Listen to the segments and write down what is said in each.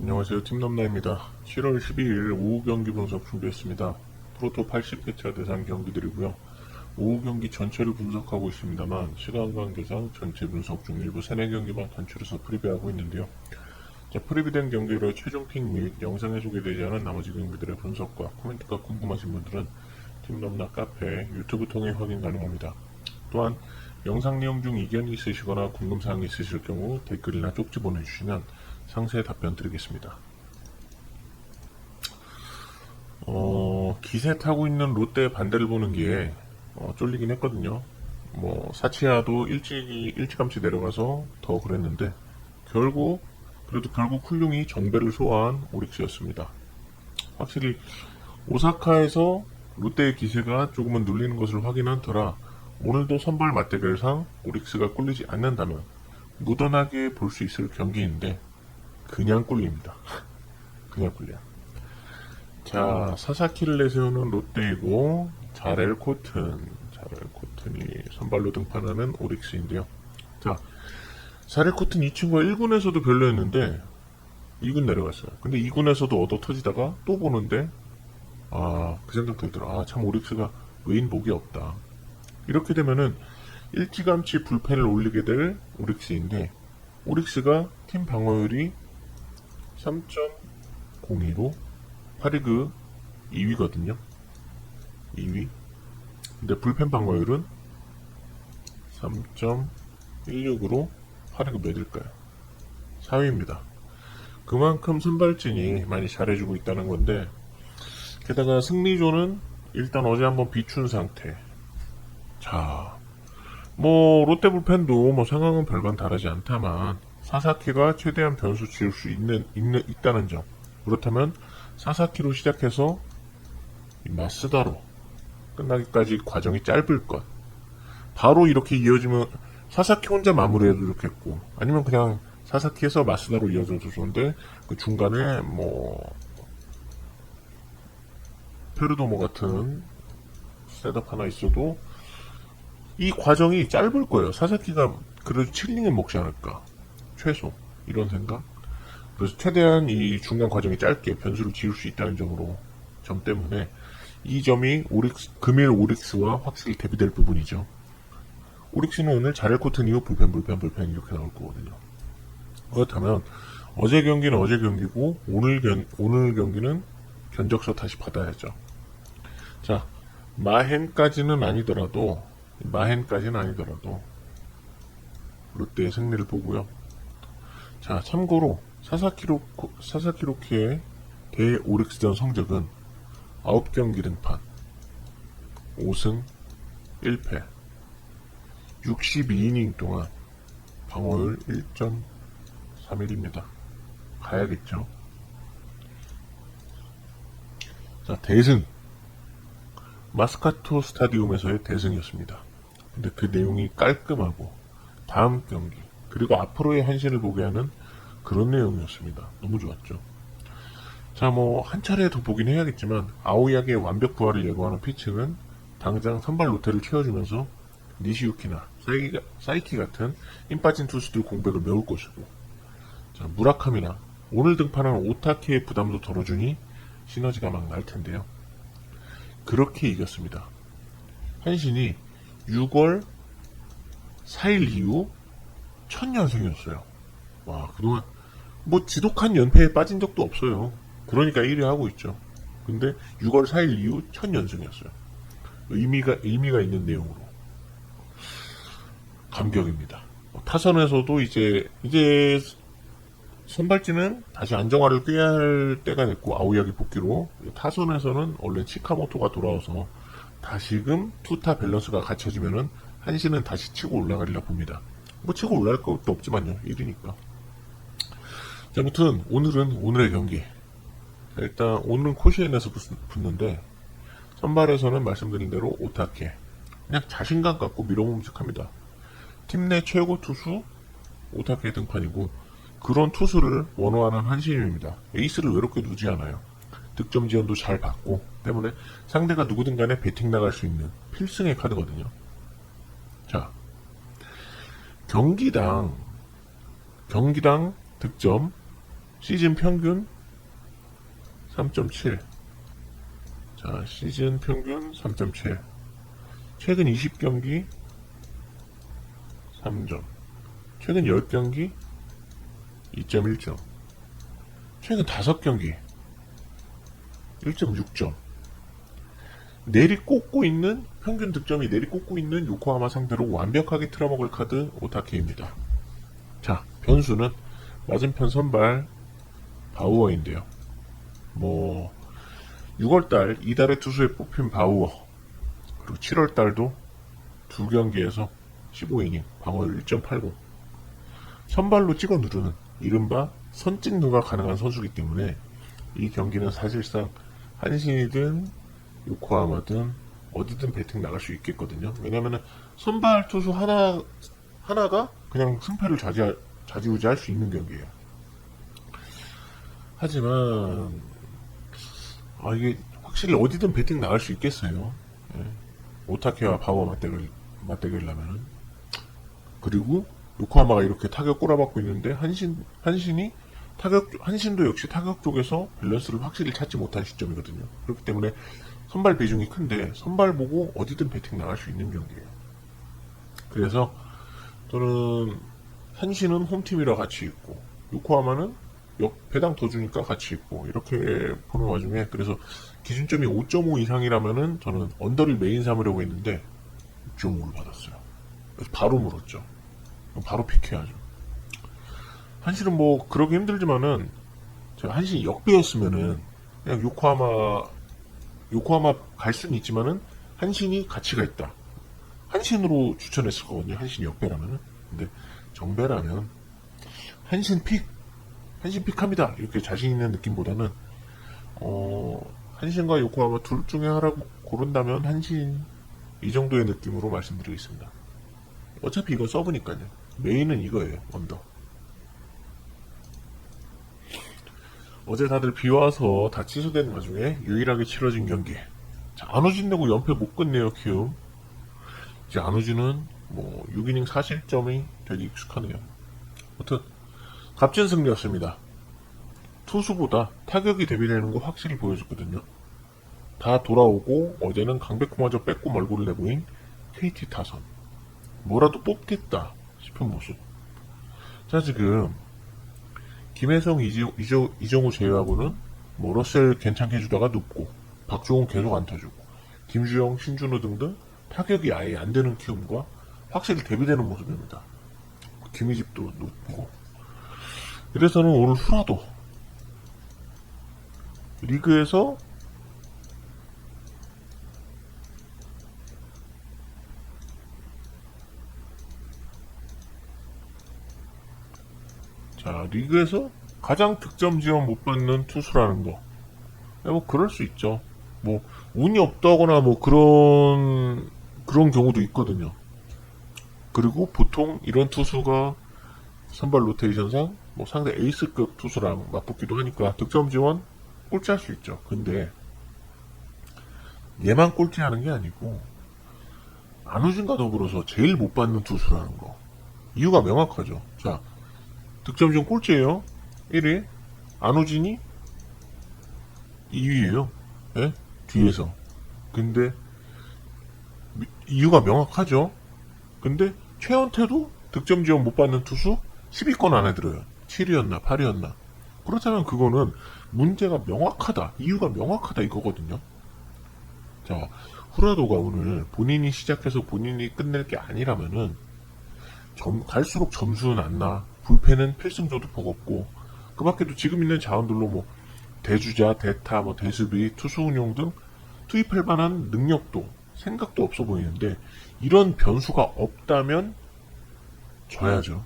안녕하세요. 팀넘나입니다. 7월 12일 오후 경기 분석 준비했습니다. 프로토 80회차 대상 경기들이고요. 오후 경기 전체를 분석하고 있습니다만 시간 관계상 전체 분석 중 일부 3, 4경기만 단출해서 프리뷰하고 있는데요. 자, 프리뷰된 경기로 최종 픽 및 영상에 소개되지 않은 나머지 경기들의 분석과 코멘트가 궁금하신 분들은 팀넘나 카페, 유튜브 통해 확인 가능합니다. 또한 영상 내용 중 이견이 있으시거나 궁금사항이 있으실 경우 댓글이나 쪽지 보내주시면 상세히 답변 드리겠습니다. 기세 타고 있는 롯데의 반대를 보는 게 쫄리긴 했거든요. 사치야도 일찌감치 내려가서 더 그랬는데 결국 훌륭히 정배를 소화한 오릭스였습니다. 확실히 오사카에서 롯데의 기세가 조금은 눌리는 것을 확인한 터라 오늘도 선발 맞대결상 오릭스가 꿀리지 않는다면 무던하게 볼 수 있을 경기인데 그냥 꿀립니다. 그냥 꿀려. 자, 사사키를 내세우는 롯데이고 자렐 코튼이 선발로 등판하는 오릭스인데요. 자, 자렐 코튼 이 친구가 1군에서도 별로였는데 2군 내려갔어요. 근데 2군에서도 얻어 터지다가 또 보는데 그 생각 들더라. 참 오릭스가 외인복이 없다. 이렇게 되면은 일찌감치 불펜을 올리게 될 오릭스인데 오릭스가 팀 방어율이 3.02로 파리그 2위거든요. 2위. 근데 불펜 방어율은 3.16으로 파리그 몇일까요? 4위입니다. 그만큼 선발진이 많이 잘해주고 있다는 건데 게다가 승리조는 일단 어제 한번 비춘 상태. 자, 롯데 불펜도 상황은 별반 다르지 않다만 사사키가 최대한 변수 지을 수 있다는 점. 그렇다면 사사키로 시작해서 마스다로 끝나기까지 과정이 짧을 것. 바로 이렇게 이어지면 사사키 혼자 마무리해도 좋겠고 아니면 그냥 사사키에서 마스다로 이어져도 좋은데 그 중간에 페르도모 같은 셋업 하나 있어도 이 과정이 짧을 거예요. 사사키가 그래도 칠링에 먹지 않을까. 최소. 이런 생각. 그래서 최대한 이 중간 과정이 짧게 변수를 지을 수 있다는 점 때문에 이 점이 금일 오릭스와 확실히 대비될 부분이죠. 오릭스는 오늘 자렐 코튼 이후 불펜 이렇게 나올 거거든요. 그렇다면 어제 경기는 어제 경기고 오늘 경기는 견적서 다시 받아야죠. 자, 마헨까지는 아니더라도 롯데의 승리를 보고요. 자, 참고로 사사키로키의 대 오릭스전 성적은 9경기 등판 5승 1패 62이닝 동안 방어율 1.31입니다. 가야겠죠. 자, 대승 마스카토 스타디움에서의 대승이었습니다. 근데 그 내용이 깔끔하고 다음 경기 그리고 앞으로의 한신을 보게 하는 그런 내용이었습니다. 너무 좋았죠. 자, 한 차례 더 보긴 해야겠지만 아오야의 완벽 부활을 예고하는 피칭은 당장 선발 로테를 채워주면서 니시유키나 사이키 같은 힘 빠진 투수들 공백을 메울 것이고, 자, 무라카미나 오늘 등판한 오타케의 부담도 덜어주니 시너지가 막 날 텐데요. 그렇게 이겼습니다. 한신이 6월 4일 이후 첫 연승이었어요. 와, 그동안 지독한 연패에 빠진 적도 없어요. 그러니까 1위 하고 있죠. 근데 6월 4일 이후 첫 연승이었어요. 의미가 있는 내용으로 감격입니다. 타선에서도 이제 선발진은 다시 안정화를 꾀해야 할 때가 됐고 아오야기 복귀로 타선에서는 얼른 치카모토가 돌아와서 다시금 투타 밸런스가 갖춰지면은 한신은 다시 치고 올라가리라 봅니다. 치고 올라갈 것도 없지만요. 1위니까. 자, 아무튼 오늘의 경기. 일단 오늘은 코시엔에서 붙는데 선발에서는 말씀드린 대로 오타케. 그냥 자신감 갖고 밀어뭉직합니다. 팀 내 최고 투수 오타케 등판이고 그런 투수를 원호하는 한신입니다. 에이스를 외롭게 두지 않아요. 득점 지원도 잘 받고 때문에 상대가 누구든 간에 배팅 나갈 수 있는 필승의 카드거든요. 자, 경기당 득점 시즌 평균 3.7. 자, 시즌 평균 3.7. 최근 20경기 3점. 최근 10경기 2.1점. 최근 5경기 1.6점. 내리꽂고 있는, 평균 득점이 내리꽂고 있는 요코하마 상대로 완벽하게 틀어먹을 카드 오타케입니다. 자, 변수는 맞은편 선발 바우어인데요. 6월달 이달의 투수에 뽑힌 바우어, 그리고 7월달도 2경기에서 15이닝 방어율 1.80, 선발로 찍어 누르는 이른바 선찍누가 가능한 선수이기 때문에 이 경기는 사실상 한신이든 요코하마든 어디든 배팅 나갈 수 있겠거든요. 왜냐면은 선발 투수 하나가 그냥 승패를 좌지우지할 수 있는 경기예요. 하지만 이게 확실히 어디든 배팅 나갈 수 있겠어요. 예. 오타케와 바우어 맞대결라면은. 그리고 요코하마가 이렇게 타격 꼬라박고 있는데 한신도 역시 타격 쪽에서 밸런스를 확실히 찾지 못한 시점이거든요. 그렇기 때문에 선발 비중이 큰데 선발 보고 어디든 배팅 나갈 수 있는 경기예요. 그래서 저는 한신은 홈팀이라 같이 있고 요코하마는 배당 더 주니까 같이 있고 이렇게 보는 와중에, 그래서 기준점이 5.5 이상이라면은 저는 언더를 메인 삼으려고 했는데 6.5를 받았어요. 그래서 바로 물었죠. 바로 픽해야죠. 한신은 그러기 힘들지만은 제가 한신이 역배였으면은 그냥 요코하마 갈 수는 있지만은 한신이 가치가 있다, 한신으로 추천했을 거거든요. 한신이 역배라면은. 근데 정배라면 한신 픽합니다, 이렇게 자신 있는 느낌보다는 한신과 요코하마 둘 중에 하나라고 고른다면 한신, 이 정도의 느낌으로 말씀드리겠습니다. 어차피 이거 서브니까요. 메인은 이거예요. 언더. 어제 다들 비 와서 다 취소된 와중에 유일하게 치러진 경기. 자, 안우진 내고 연패 못 끝내요. 키움. 이제 안우진은 6이닝 4실점이 되게 익숙하네요. 아무튼 값진 승리였습니다. 투수보다 타격이 대비되는 거 확실히 보여줬거든요. 다 돌아오고 어제는 강백호마저 뺏고 멀고를 내보인 KT 타선. 뭐라도 뽑겠다 싶은 모습. 자, 지금 김혜성, 이정우 제외하고는 러셀 괜찮게 해주다가 눕고, 박주홍 계속 안 터주고, 김주영, 신준호 등등 타격이 아예 안 되는 키움과 확실히 대비되는 모습입니다. 김희집도 눕고. 그래서는 오늘 후라도 리그에서 리그에서 가장 득점 지원 못 받는 투수라는 거. 그럴 수 있죠. 운이 없다거나 그런 경우도 있거든요. 그리고 보통 이런 투수가 선발 로테이션상 상대 에이스급 투수랑 맞붙기도 하니까 득점 지원 꼴찌할 수 있죠. 근데 얘만 꼴찌하는 게 아니고 안우진과 더불어서 제일 못 받는 투수라는 거. 이유가 명확하죠. 자, 득점 지원 꼴찌예요. 1위. 안우진이 2위예요. 예? 뒤에서. 근데 이유가 명확하죠. 근데 최원태도 득점 지원 못 받는 투수 10위권 안에 들어요. 7위였나 8위였나. 그렇다면 그거는 문제가 명확하다, 이유가 명확하다 이거거든요. 자, 후라도가 오늘 본인이 시작해서 본인이 끝낼 게 아니라면은 갈수록 점수는 안 나. 불펜은 필승조도 버겁고, 그 밖에도 지금 있는 자원들로 대주자, 대타, 대수비, 투수 운용 등 투입할 만한 능력도 생각도 없어 보이는데, 이런 변수가 없다면 져야죠.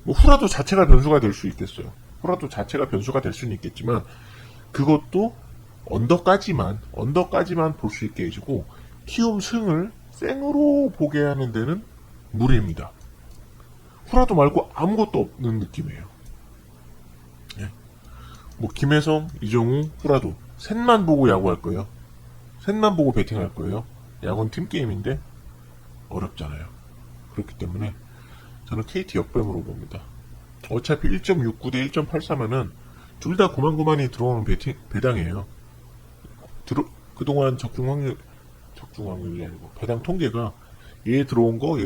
후라도 자체가 변수가 될 수 있겠어요. 후라도 자체가 변수가 될 수는 있겠지만, 그것도 언더까지만 볼 수 있게 해주고, 키움 승을 생으로 보게 하는 데는 무리입니다. 후라도 말고 아무것도 없는 느낌이에요. 예. 김혜성, 이정우, 후라도 셋만 보고 야구할 거예요. 셋만 보고 배팅할 거예요. 야구는 팀게임인데 어렵잖아요. 그렇기 때문에 저는 KT 역배으로 봅니다. 어차피 1.69 대 1.83면은 둘 다 고만고만이 들어오는 배당이에요. 그동안 적중 확률이 아니고 배당 통계가 얘 들어온 거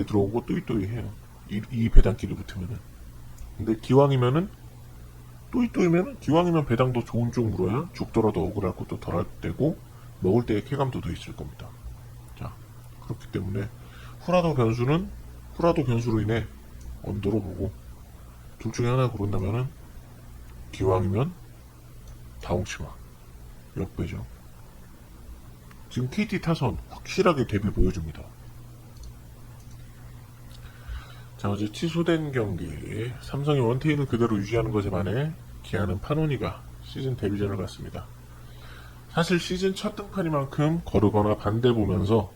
또이또이 해요. 이 배당끼리 붙으면은. 근데 기왕이면 배당도 좋은 쪽 물어야 죽더라도 억울할 것도 덜할 때고 먹을 때의 쾌감도 더 있을 겁니다. 자, 그렇기 때문에 후라도 변수로 인해 언더로 보고 둘 중에 하나 고른다면은 기왕이면 다홍치마 역배죠. 지금 KT 타선 확실하게 대비 보여줍니다. 자, 어제 취소된 경기 삼성이 원테인을 그대로 유지하는 것에 반해 기아는 파노니가 시즌 데뷔전을 갔습니다. 사실 시즌 첫 등판이만큼 거르거나 반대 보면서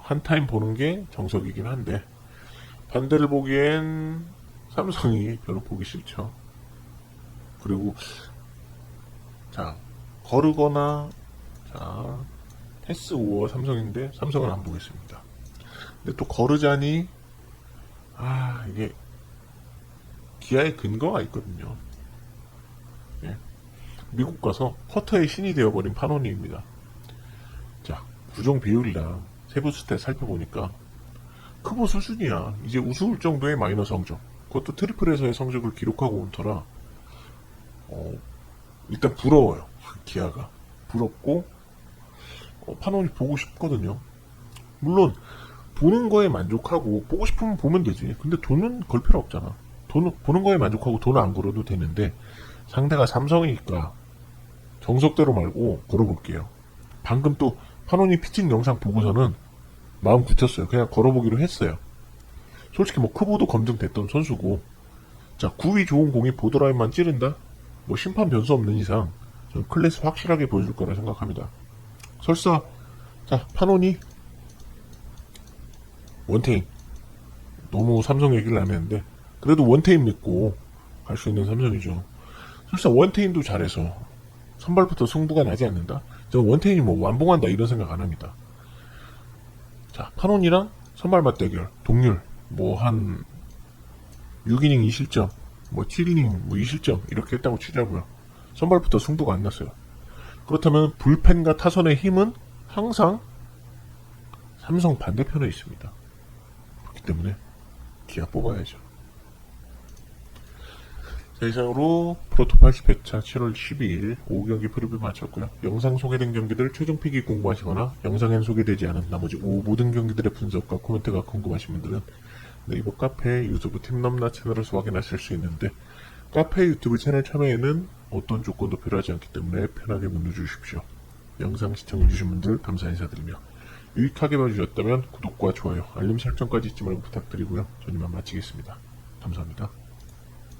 한 타임 보는 게 정석이긴 한데 반대를 보기엔 삼성이 별로 보기 싫죠. 그리고 자, 거르거나 자, 패스 5어 삼성인데 삼성은 안 보겠습니다. 근데 또 거르자니 이게 기아의 근거가 있거든요. 예. 미국 가서 커터의 신이 되어버린 파노니입니다. 자, 구종 비율이랑 세부 스탯 살펴보니까 크보 수준이야. 이제 우스울 정도의 마이너 성적. 그것도 트리플에서의 성적을 기록하고 온 터라 일단 부러워요. 기아가 부럽고 파노니 보고 싶거든요. 물론 보는 거에 만족하고 보고 싶으면 보면 되지. 근데 돈은 걸 필요 없잖아. 보는 거에 만족하고 돈을 안 걸어도 되는데 상대가 삼성이니까 정석대로 말고 걸어볼게요. 방금 또 파노니 피칭 영상 보고서는 마음 굳혔어요. 그냥 걸어보기로 했어요. 솔직히 뭐 크보도 검증됐던 선수고 자, 구위 좋은 공이 보드라인만 찌른다? 뭐 심판 변수 없는 이상 저는 클래스 확실하게 보여줄 거라 생각합니다. 설사 자, 파노니 원테인 너무 삼성 얘기를 안 했는데 그래도 원테인 믿고 갈 수 있는 삼성이죠. 설사 원테인도 잘해서 선발부터 승부가 나지 않는다? 저는 원테인이 뭐 완봉한다 이런 생각 안 합니다. 자, 파논이랑 선발 맞대결 동률 뭐 한 6이닝 2실점 뭐 7이닝 뭐 2실점 이렇게 했다고 치자고요. 선발부터 승부가 안 났어요. 그렇다면 불펜과 타선의 힘은 항상 삼성 반대편에 있습니다. 그렇기 때문에 기아 뽑아야죠. 자, 이상으로 프로토 80회차 7월 12일 5경기 프리뷰 마쳤고요. 영상 소개된 경기들 최종 픽이 궁금하시거나 영상엔 소개되지 않은 나머지 모든 경기들의 분석과 코멘트가 궁금하신 분들은 네이버 카페 유튜브 팀넘나 채널에서 확인하실 수 있는데 카페 유튜브 채널 참여에는 어떤 조건도 필요하지 않기 때문에 편하게 문의 주십시오. 영상 시청해주신 분들 감사 인사드리며 유익하게 봐주셨다면 구독과 좋아요, 알림 설정까지 잊지 말고 부탁드리고요. 저는 이만 마치겠습니다. 감사합니다.